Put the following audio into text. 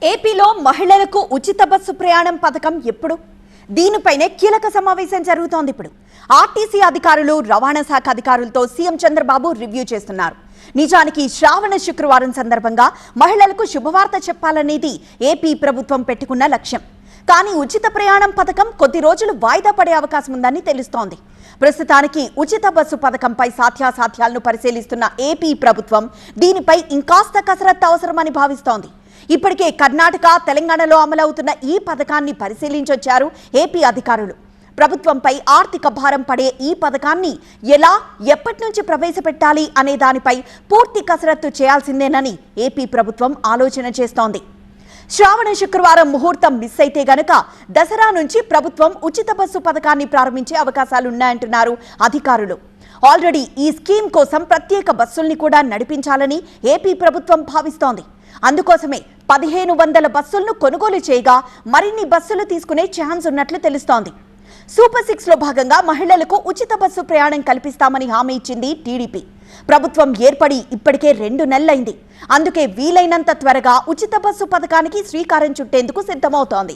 ఏపీలో మహిళలకు ఉచిత బస్సు ప్రయాణం పథకం ఎప్పుడు? దీనిపైనే కీలక సమావేశం జరుగుతోంది. ఇప్పుడు ఆర్టీసీ అధికారులు, రవాణా శాఖ అధికారులతో సీఎం చంద్రబాబు రివ్యూ చేస్తున్నారు. నిజానికి శ్రావణ శుక్రవారం సందర్భంగా మహిళలకు శుభవార్త చెప్పాలనేది ఏపీ ప్రభుత్వం పెట్టుకున్న లక్ష్యం. కానీ ఉచిత ప్రయాణం పథకం కొద్ది రోజులు వాయిదా పడే అవకాశం ఉందని తెలుస్తోంది. ప్రస్తుతానికి ఉచిత బస్సు పథకంపై సాధ్యాసాధ్యాలను పరిశీలిస్తున్న ఏపీ ప్రభుత్వం దీనిపై ఇంకాస్త కసరత్తు అవసరమని భావిస్తోంది. ఇప్పటికే కర్ణాటక, తెలంగాణలో అమలవుతున్న ఈ పథకాన్ని పరిశీలించొచ్చారు ఏపీ అధికారులు. ప్రభుత్వంపై ఆర్థిక భారం పడే ఈ పథకాన్ని ఎలా, ఎప్పటి నుంచి ప్రవేశపెట్టాలి అనే దానిపై పూర్తి కసరత్తు చేయాల్సిందేనని ఏపీ ప్రభుత్వం ఆలోచన చేస్తోంది. శ్రావణ శుక్రవారం ముహూర్తం మిస్ అయితే గనక దసరా నుంచి ప్రభుత్వం ఉచిత బస్సు పథకాన్ని ప్రారంభించే అవకాశాలున్నాయంటున్నారు అధికారులు. ఆల్రెడీ ఈ స్కీమ్ కోసం ప్రత్యేక బస్సుల్ని కూడా నడిపించాలని ఏపీ ప్రభుత్వం భావిస్తోంది. అందుకోసమే 1500 బస్సులను కొనుగోలు చేయగా మరిన్ని బస్సులు తీసుకునే ఛాన్స్ ఉన్నట్లు తెలుస్తోంది. సూపర్ 6లో భాగంగా మహిళలకు ఉచిత బస్సు ప్రయాణం కల్పిస్తామని హామీ ఇచ్చింది టీడీపీ. ప్రభుత్వం ఏర్పడి ఇప్పటికే 2 నెలలైంది. అందుకే వీలైనంత త్వరగా ఉచిత బస్సు పథకానికి శ్రీకారం చుట్టేందుకు సిద్ధమవుతోంది.